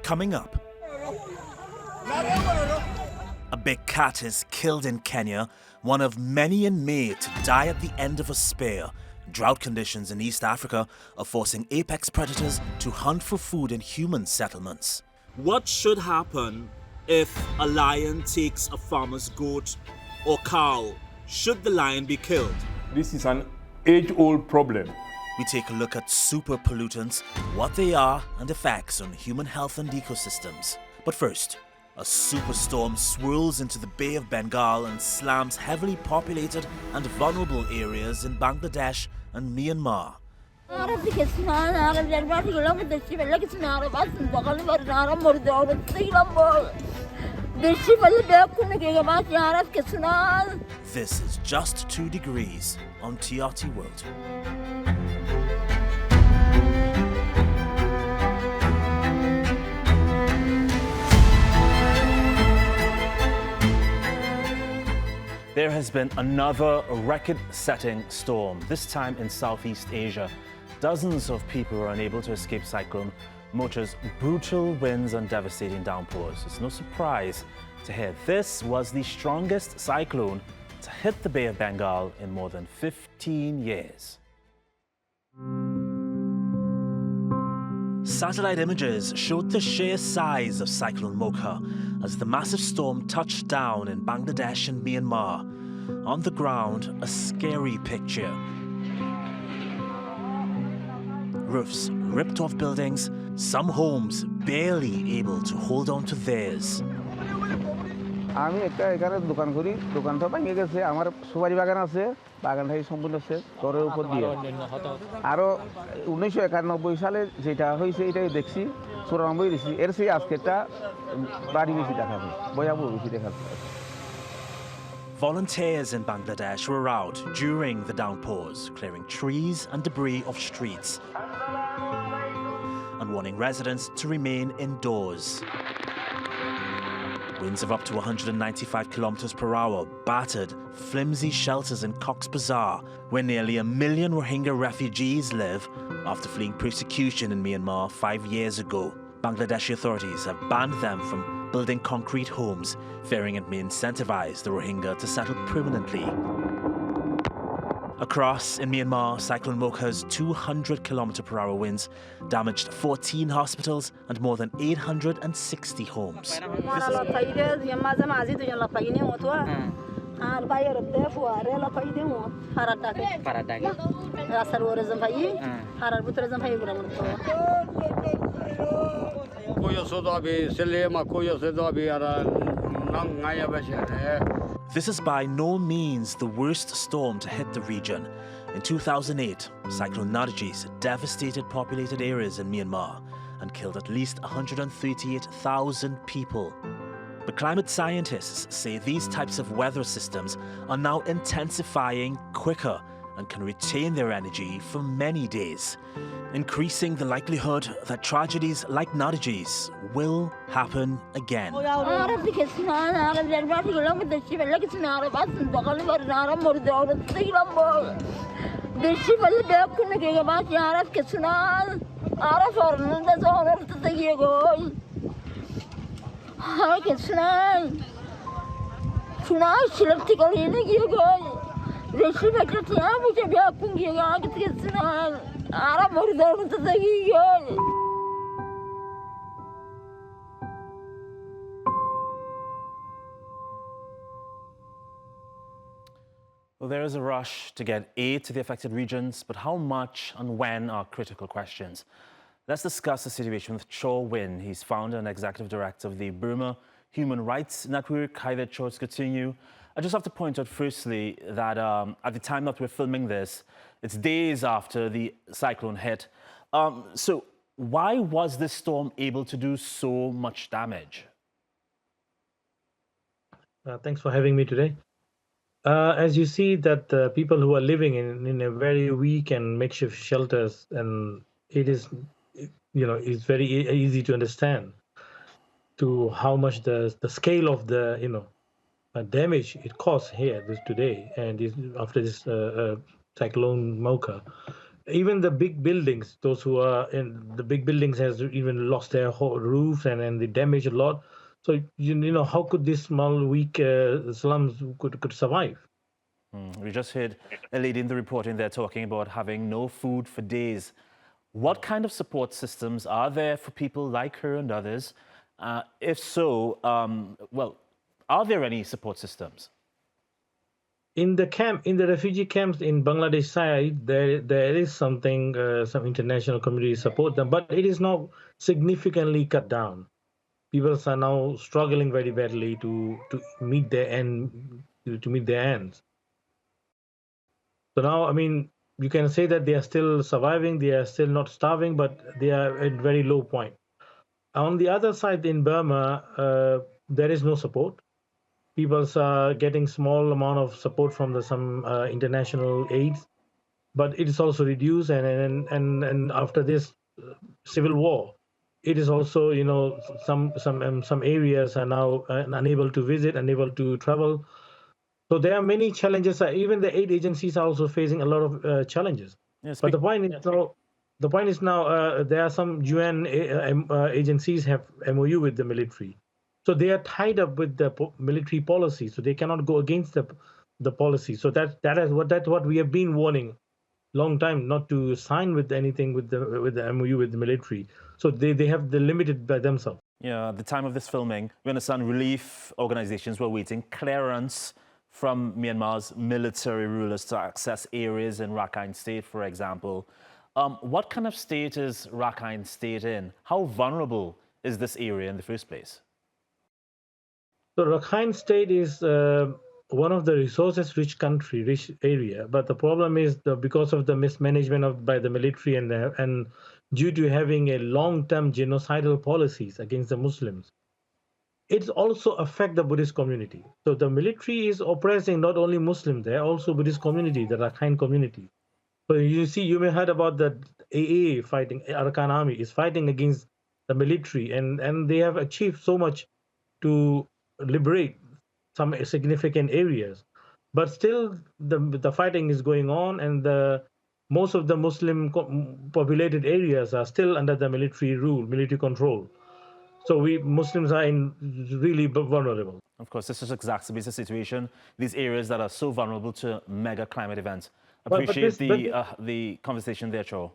Coming up, a big cat is killed in Kenya, one of many in May to die at the end of a spear. Drought conditions in East Africa are forcing apex predators to hunt for food in human settlements. What should happen if a lion takes a farmer's goat or cow? Should the lion be killed? This is an age-old problem. We take a look at super pollutants, what they are, and effects on human health and ecosystems. But first, a superstorm swirls into the Bay of Bengal and slams heavily populated and vulnerable areas in Bangladesh and Myanmar. This is Just 2 Degrees on TRT World. There has been another record-setting storm, this time in Southeast Asia. Dozens of people were unable to escape Cyclone Mocha's brutal winds and devastating downpours. It's no surprise to hear this was the strongest cyclone to hit the Bay of Bengal in more than 15 years. Satellite images showed the sheer size of Cyclone Mocha as the massive storm touched down in Bangladesh and Myanmar. On the ground, a scary picture. Roofs ripped off buildings, some homes barely able to hold on to theirs. আমি একটা এখানে দোকান করি দোকানটা ভেঙে গেছে আমার সুপারি বাগান আছে বাগানটাই সম্পূর্ণ শেষ ঘরের উপর দিয়ে আরো 1991 সালে যেটা হয়েছে এটাই দেখছি 94 দেখছি এর সেই আজকেরটা বাড়ি বেশি দেখাবে ভয়াবহ বেশি দেখাচ্ছে Volunteers in Bangladesh were out during the downpours, clearing trees and debris off streets and warning residents to remain indoors. Winds of up to 195 kilometers per hour battered flimsy shelters in Cox's Bazar, where nearly 1 million Rohingya refugees live after fleeing persecution in Myanmar 5 years ago. Bangladeshi authorities have banned them from building concrete homes, fearing it may incentivize the Rohingya to settle permanently. Across in Myanmar, Cyclone Mocha's 200-kilometer-per-hour winds damaged 14 hospitals and more than 860 homes. This is by no means the worst storm to hit the region. In 2008, Cyclone Nargis devastated populated areas in Myanmar and killed at least 138,000 people. But climate scientists say these types of weather systems are now intensifying quicker and can retain their energy for many days, increasing the likelihood that tragedies like Nargis will happen again. Well, there is a rush to get aid to the affected regions, but how much and when are critical questions. Let's discuss the situation with Cho Win. He's founder and executive director of the Burma Human Rights Network. Hi there, Cho. It's good seeing you. I just have to point out firstly that at the time that we're filming this, it's days after the cyclone hit. So why was this storm able to do so much damage? Thanks for having me today. As you see that the people who are living in a very weak and makeshift shelters, and it is, it's very easy to understand to how much the scale of the, damage it caused here today, and after this Cyclone Mocha. even the big buildings, those who are in the big buildings has even lost their whole roofs and they damage a lot. So you know how could these small weak slums could survive? We just heard a lady in the reporting there talking about having no food for days. What kind of support systems are there for people like her and others? If so, well, are there any support systems? In the refugee camps in Bangladesh side, there is something, some international community support them, but it is now significantly cut down. People are now struggling very badly to meet their end, to meet their ends. So now, I mean, you can say that they are still surviving, they are still not starving, but they are at very low point. On the other side, in Burma, there is no support. People are getting small amount of support from some international aids, but it is also reduced. And after this civil war, it is also, you know, some areas are now unable to visit, unable to travel. So there are many challenges. Even the aid agencies are also facing a lot of challenges. Yes, But the point is now there are some UN agencies have MOU with the military, so they are tied up with the military policy, so they cannot go against the policy. So that's what we have been warning long time, not to sign with anything with the MOU with the military. So they have the limited by themselves. Yeah, at the time of this filming, we understand relief organizations were waiting clearance from Myanmar's military rulers to access areas in Rakhine State, for example. What kind of state is Rakhine State in? How vulnerable is this area in the first place? So Rakhine State is one of the resources-rich country, rich area, but the problem is because of the mismanagement by the military and due to having a long-term genocidal policies against the Muslims, it also affect the Buddhist community. So the military is oppressing not only Muslims, there also Buddhist community, the Rakhine community. So you may heard about the AA fighting, Arakan Army is fighting against the military, and they have achieved so much to liberate some significant areas. But still, the fighting is going on, and most of the Muslim populated areas are still under the military rule, military control. So we Muslims are in really vulnerable. Of course, this just exacerbates the situation. These areas that are so vulnerable to mega climate events. But Appreciate the conversation there, Cho.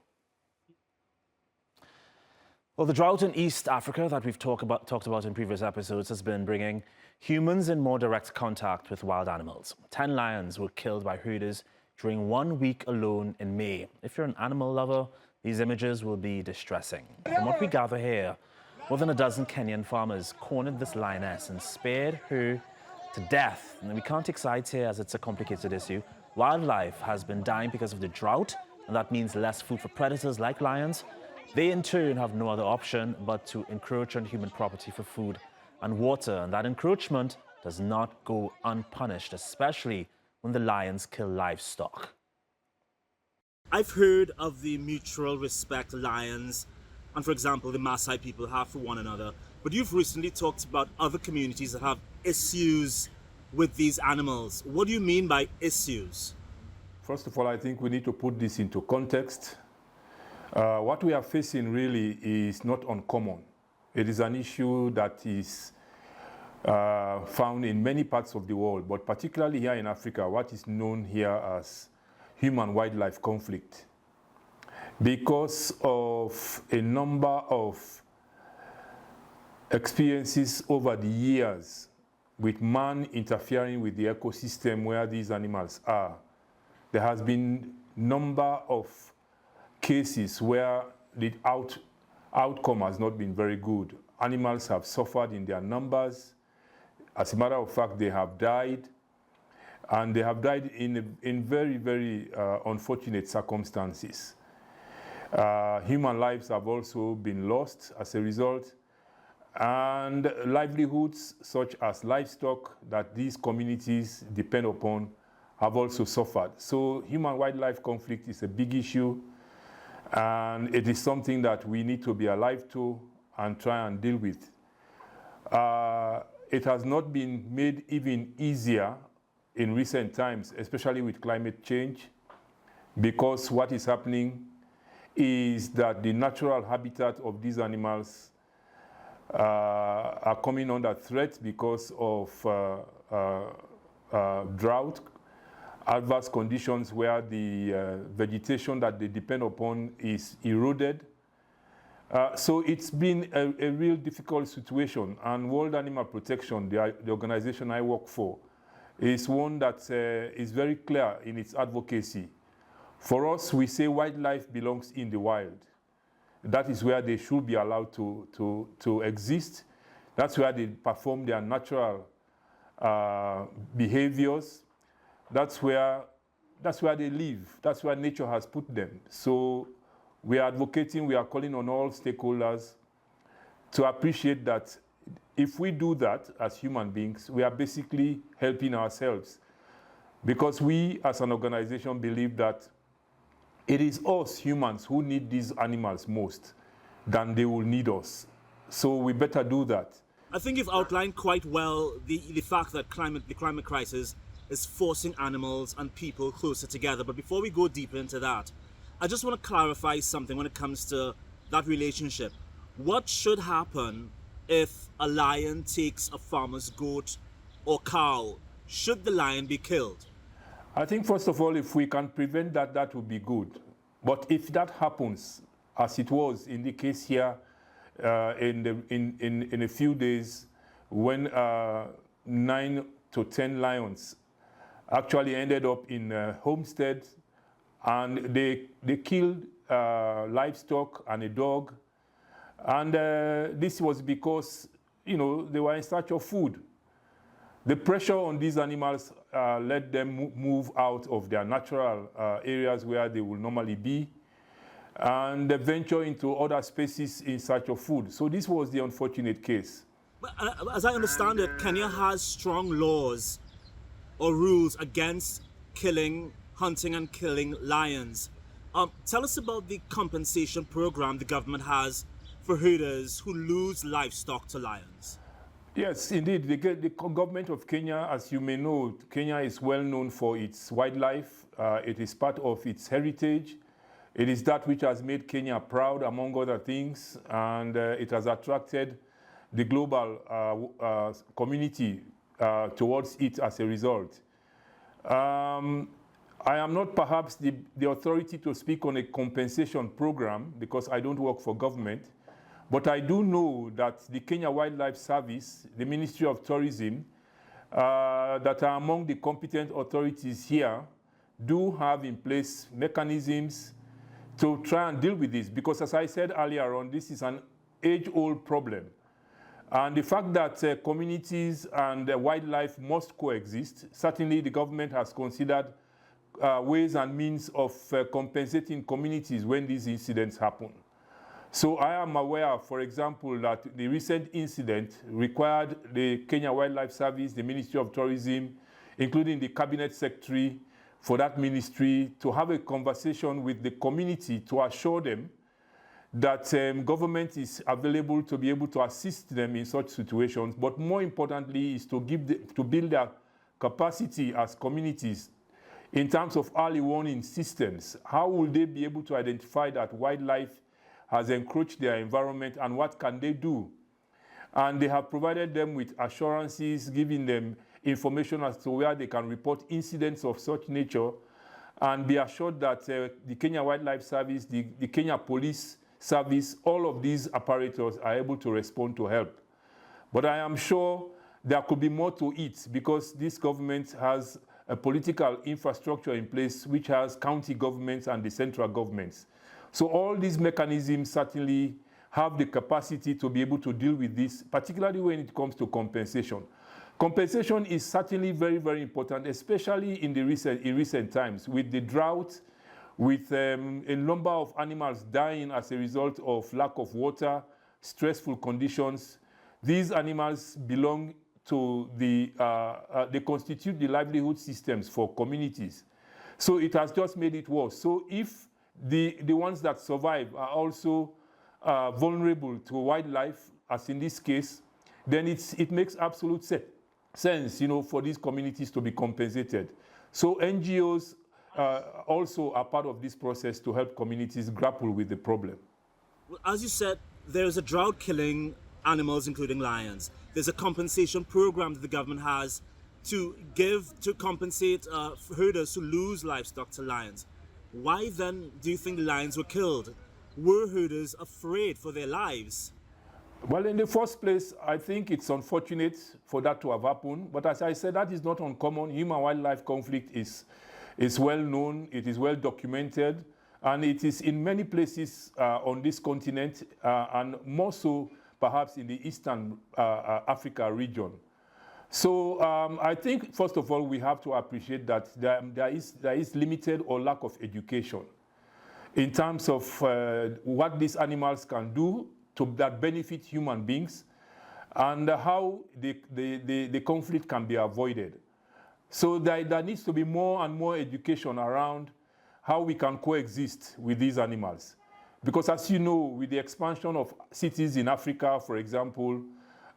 Well, the drought in East Africa that we've talked about in previous episodes has been bringing humans in more direct contact with wild animals. 10 lions were killed by herders during 1 week alone in May. If you're an animal lover, these images will be distressing. From what we gather here, more than a dozen Kenyan farmers cornered this lioness and spared her to death. And we can't take sides here as it's a complicated issue. Wildlife has been dying because of the drought, and that means less food for predators like lions. They in turn have no other option but to encroach on human property for food and water, and that encroachment does not go unpunished, especially when the lions kill livestock. I've heard of the mutual respect lions and, for example, the Maasai people have for one another, but you've recently talked about other communities that have issues with these animals. What do you mean by issues? First of all, I think we need to put this into context. What we are facing really is not uncommon. It is an issue that is found in many parts of the world, but particularly here in Africa, what is known here as human-wildlife conflict. Because of a number of experiences over the years with man interfering with the ecosystem where these animals are, there has been a number of cases where the outcome has not been very good. Animals have suffered in their numbers. As a matter of fact, they have died, and they have died in very, very unfortunate circumstances. Human lives have also been lost as a result, and livelihoods such as livestock that these communities depend upon have also suffered. So human-wildlife conflict is a big issue, and it is something that we need to be alive to and try and deal with. It has not been made even easier in recent times, especially with climate change, because what is happening is that the natural habitat of these animals are coming under threat because of drought, adverse conditions where the vegetation that they depend upon is eroded. So it's been a real difficult situation, and World Animal Protection, the organization I work for, is one that is very clear in its advocacy. For us, we say wildlife belongs in the wild. That is where they should be allowed to exist. That's where they perform their natural behaviors. That's where they live. That's where nature has put them. So we are advocating, we are calling on all stakeholders to appreciate that if we do that as human beings, we are basically helping ourselves. Because we as an organization believe that it is us humans who need these animals most than they will need us. So we better do that. I think you've outlined quite well the fact that the climate crisis is forcing animals and people closer together. But before we go deeper into that, I just want to clarify something when it comes to that relationship. What should happen if a lion takes a farmer's goat or cow? Should the lion be killed? I think, first of all, if we can prevent that, that would be good. But if that happens, as it was in the case here in a few days, when 9 to 10 lions actually ended up in Homestead, and they killed livestock and a dog, and this was because, you know, they were in search of food. The pressure on these animals let them move out of their natural areas where they will normally be, and venture into other spaces in search of food. So this was the unfortunate case. But as I understand it, Kenya has strong laws or rules against hunting and killing lions. Tell us about the compensation program the government has for herders who lose livestock to lions. Yes, indeed. The government of Kenya, as you may know, Kenya is well known for its wildlife. It is part of its heritage. It is that which has made Kenya proud, among other things, and it has attracted the global community towards it as a result. I am not perhaps the authority to speak on a compensation program because I don't work for government. But I do know that the Kenya Wildlife Service, the Ministry of Tourism, that are among the competent authorities here, do have in place mechanisms to try and deal with this. Because as I said earlier on, this is an age-old problem. And the fact that communities and wildlife must coexist, certainly the government has considered ways and means of compensating communities when these incidents happen. So I am aware, for example, that the recent incident required the Kenya Wildlife Service, the Ministry of Tourism, including the Cabinet Secretary for that ministry, to have a conversation with the community to assure them that government is available to be able to assist them in such situations, but more importantly is to build their capacity as communities in terms of early warning systems. How will they be able to identify that wildlife has encroached their environment, and what can they do? And they have provided them with assurances, giving them information as to where they can report incidents of such nature, and be assured that the Kenya Wildlife Service, the Kenya Police Service, all of these apparatus are able to respond to help. But I am sure there could be more to it, because this government has a political infrastructure in place which has county governments and the central governments. So all these mechanisms certainly have the capacity to be able to deal with this, particularly when it comes to compensation. Compensation is certainly very, very important, especially in recent times, with the drought, with a number of animals dying as a result of lack of water, stressful conditions. These animals belong to they constitute the livelihood systems for communities. So it has just made it worse. So if the ones that survive are also vulnerable to wildlife, as in this case, then it makes absolute sense, you know, for these communities to be compensated. So NGOs also are part of this process to help communities grapple with the problem. Well, as you said, there's a drought killing animals, including lions. There's a compensation program that the government has to compensate herders who lose livestock to lions. Why then do you think lions were killed? Were herders afraid for their lives? Well, in the first place, I think it's unfortunate for that to have happened. But as I said, that is not uncommon. Human-wildlife conflict is well known, it is well documented, and it is in many places on this continent, and more so perhaps in the Eastern Africa region. So I think, first of all, we have to appreciate that there is limited or lack of education in terms of what these animals can do that benefit human beings, and how the conflict can be avoided. So there needs to be more and more education around how we can coexist with these animals. Because as you know, with the expansion of cities in Africa, for example,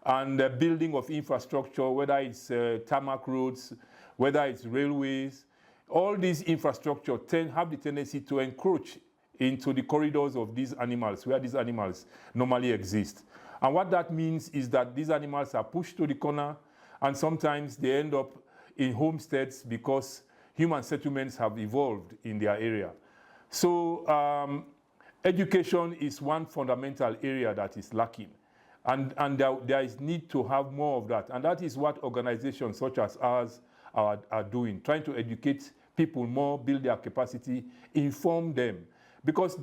and the building of infrastructure, whether it's tarmac roads, whether it's railways, all these infrastructure have the tendency to encroach into the corridors of these animals, where these animals normally exist. And what that means is that these animals are pushed to the corner, and sometimes they end up in homesteads because human settlements have evolved in their area. So education is one fundamental area that is lacking. And there is need to have more of that. And that is what organizations such as ours are doing, trying to educate people more, build their capacity, inform them. Because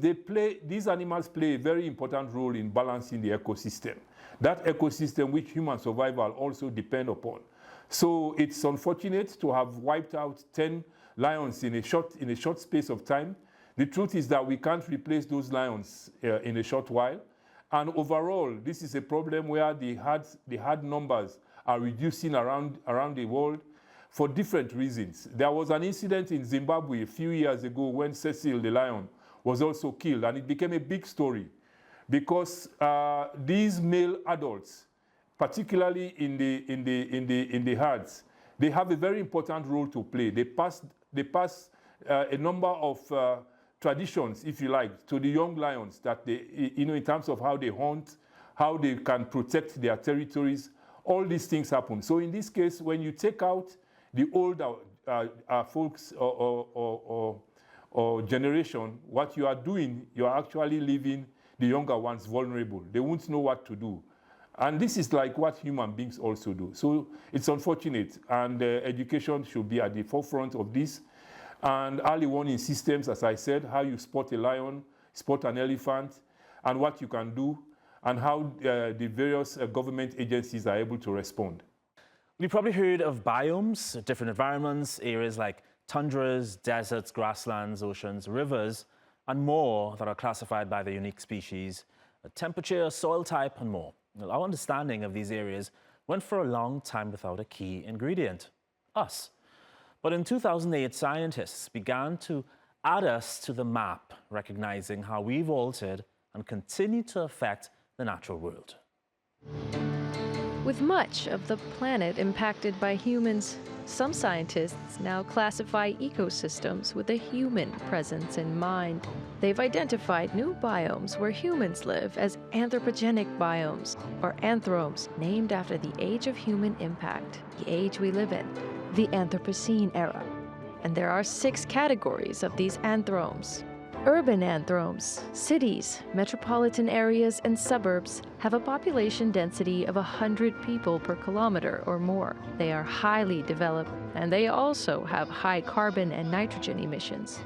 these animals play a very important role in balancing the ecosystem. That ecosystem which human survival also depend upon. So it's unfortunate to have wiped out 10 lions in a short space of time. The truth is that we can't replace those lions in a short while. And overall, this is a problem where the herd numbers are reducing around the world for different reasons. There was an incident in Zimbabwe a few years ago when Cecil the lion was also killed, and it became a big story because these male adults, particularly in the herds, they have a very important role to play. They pass a number of traditions, if you like, to the young lions that they, in terms of how they hunt, how they can protect their territories. All these things happen. So in this case, when you take out the older folks or generation, what you are doing, you are actually leaving the younger ones vulnerable. They won't know what to do. And this is like what human beings also do. So it's unfortunate, and education should be at the forefront of this. And early warning systems, as I said, how you spot a lion, spot an elephant, and what you can do, and how the various government agencies are able to respond. We've probably heard of biomes, different environments, areas like tundras, deserts, grasslands, oceans, rivers, and more that are classified by their unique species, temperature, soil type, and more. Well, our understanding of these areas went for a long time without a key ingredient, us. But in 2008, scientists began to add us to the map, recognizing how we've altered and continue to affect the natural world. With much of the planet impacted by humans, some scientists now classify ecosystems with a human presence in mind. They've identified new biomes where humans live as anthropogenic biomes, or anthromes, named after the age of human impact, the age we live in, the Anthropocene era. And there are 6 categories of these anthromes. Urban anthromes, cities, metropolitan areas, and suburbs have a population density of 100 people per kilometer or more. They are highly developed, and they also have high carbon and nitrogen emissions.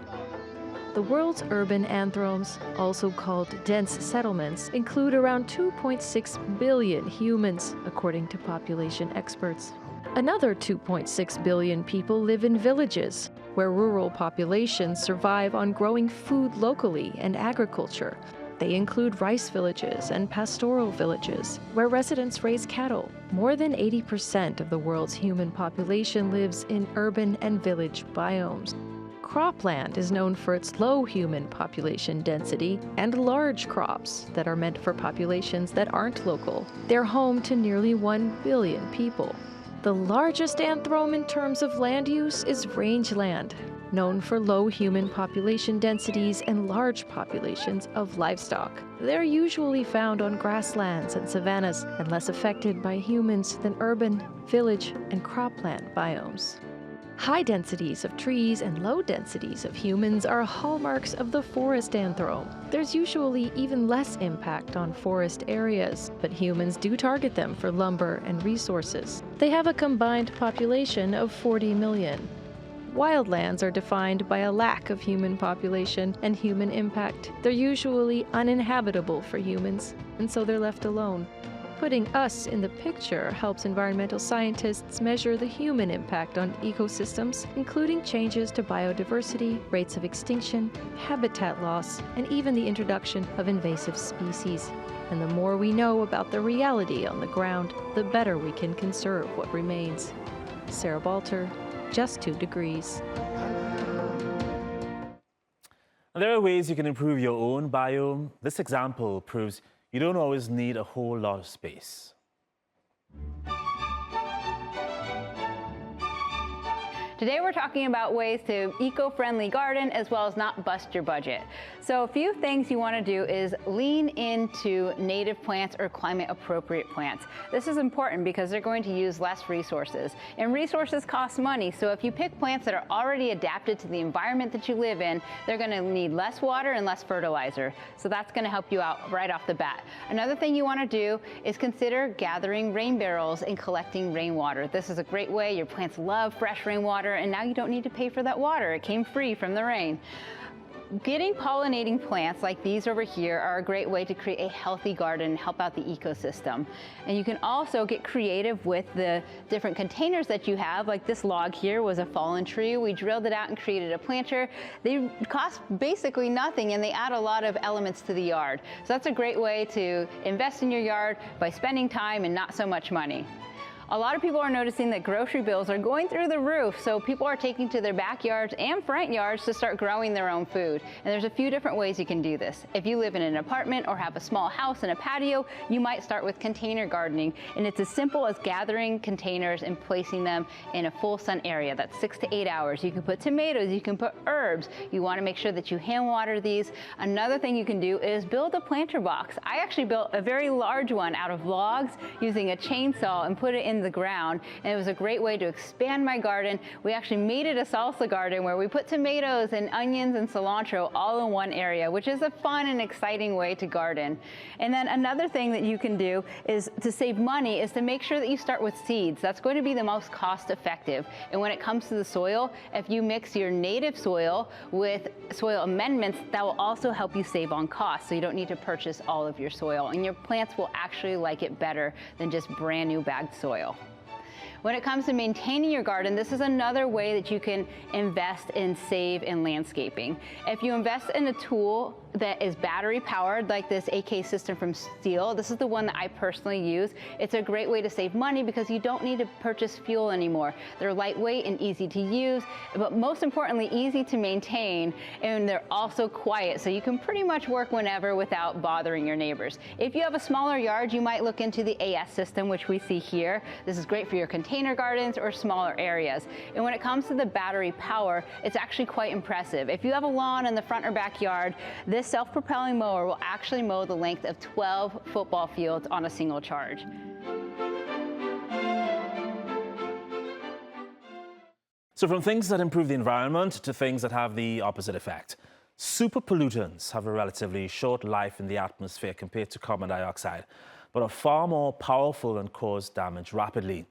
The world's urban anthromes, also called dense settlements, include around 2.6 billion humans, according to population experts. Another 2.6 billion people live in villages, where rural populations survive on growing food locally and agriculture. They include rice villages and pastoral villages, where residents raise cattle. More than 80% of the world's human population lives in urban and village biomes. Cropland is known for its low human population density and large crops that are meant for populations that aren't local. They're home to nearly 1 billion people. The largest anthrome in terms of land use is rangeland. known for low human population densities and large populations of livestock. They're usually found on grasslands and savannas and less affected by humans than urban, village, and cropland biomes. High densities of trees and low densities of humans are hallmarks of the forest anthrome. There's usually even less impact on forest areas, but humans do target them for lumber and resources. They have a combined population of 40 million. Wildlands are defined by a lack of human population and human impact. They're usually uninhabitable for humans, and so they're left alone. Putting us in the picture helps environmental scientists measure the human impact on ecosystems, including changes to biodiversity, rates of extinction, habitat loss, and even the introduction of invasive species. And the more we know about the reality on the ground, the better we can conserve what remains. Sarah Balter, Just 2 Degrees. There are ways you can improve your own biome. This example proves you don't always need a whole lot of space. Today we're talking about ways to eco-friendly garden as well as not bust your budget. So a few things you want to do is lean into native plants or climate appropriate plants. This is important because they're going to use less resources, and resources cost money. So if you pick plants that are already adapted to the environment that you live in, they're going to need less water and less fertilizer. So that's going to help you out right off the bat. Another thing you want to do is consider gathering rain barrels and collecting rainwater. This is a great way. Your plants love fresh rainwater, and now you don't need to pay for that water. It came free from the rain. Getting pollinating plants like these over here are a great way to create a healthy garden and help out the ecosystem. And you can also get creative with the different containers that you have. Like this log here was a fallen tree. We drilled it out and created a planter. They cost basically nothing, and they add a lot of elements to the yard. So that's a great way to invest in your yard by spending time and not so much money. A lot of people are noticing that grocery bills are going through the roof, so people are taking to their backyards and front yards to start growing their own food. And there's a few different ways you can do this. If you live in an apartment or have a small house and a patio, you might start with container gardening. And it's as simple as gathering containers and placing them in a full sun area. That's 6 to 8 hours. You can put tomatoes, you can put herbs. You want to make sure that you hand water these. Another thing you can do is build a planter box. I actually built a very large one out of logs using a chainsaw and put it in the ground, and it was a great way to expand my garden. We actually made it a salsa garden where we put tomatoes and onions and cilantro all in one area, which is a fun and exciting way to garden. And then another thing that you can do is to save money is to make sure that you start with seeds. That's going to be the most cost effective. And when it comes to the soil, if you mix your native soil with soil amendments, that will also help you save on costs, so you don't need to purchase all of your soil, and your plants will actually like it better than just brand new bagged soil. When it comes to maintaining your garden, this is another way that you can invest and save in landscaping. If you invest in a tool that is battery powered, like this AK system from Steel, this is the one that I personally use. It's a great way to save money because you don't need to purchase fuel anymore. They're lightweight and easy to use, but most importantly, easy to maintain, and they're also quiet, so you can pretty much work whenever without bothering your neighbors. If you have a smaller yard, you might look into the AS system, which we see here. This is great for your container gardens or smaller areas. And when it comes to the battery power, it's actually quite impressive. If you have a lawn in the front or backyard, this self-propelling mower will actually mow the length of 12 football fields on a single charge. So from things that improve the environment to things that have the opposite effect. Super pollutants have a relatively short life in the atmosphere compared to carbon dioxide, but are far more powerful and cause damage rapidly.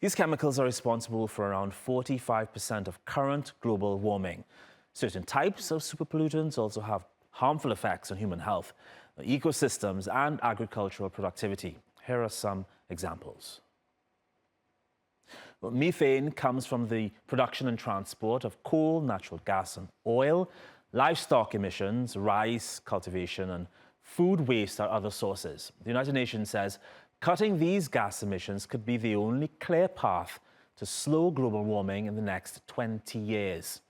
These chemicals are responsible for around 45% of current global warming. Certain types of super pollutants also have harmful effects on human health, ecosystems, and agricultural productivity. Here are some examples. Well, methane comes from the production and transport of coal, natural gas, and oil. Livestock emissions, rice cultivation, and food waste are other sources. The United Nations says cutting these gas emissions could be the only clear path to slow global warming in the next 20 years.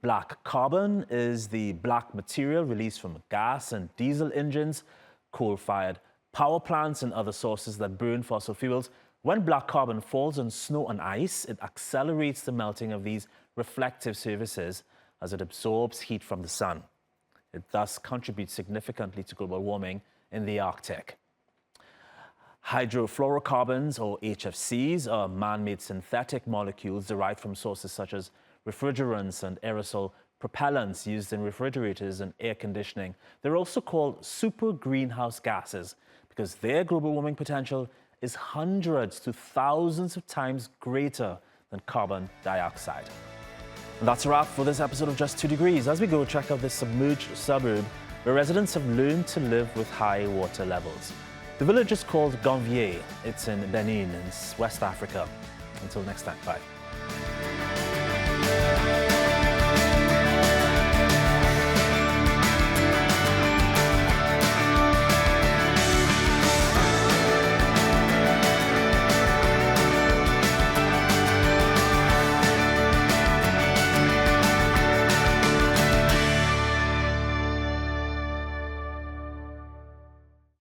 Black carbon is the black material released from gas and diesel engines, coal-fired power plants, and other sources that burn fossil fuels When black carbon falls on snow and ice, it accelerates the melting of these reflective surfaces as it absorbs heat from the sun. It thus contributes significantly to global warming in the Arctic. Hydrofluorocarbons, or HFCs, are man-made synthetic molecules derived from sources such as refrigerants and aerosol propellants used in refrigerators and air conditioning. They're also called super greenhouse gases because their global warming potential is hundreds to thousands of times greater than carbon dioxide. And that's a wrap for this episode of Just 2 Degrees. As we go, check out this submerged suburb where residents have learned to live with high water levels. The village is called Gonvier. It's in Benin in West Africa. Until next time, bye.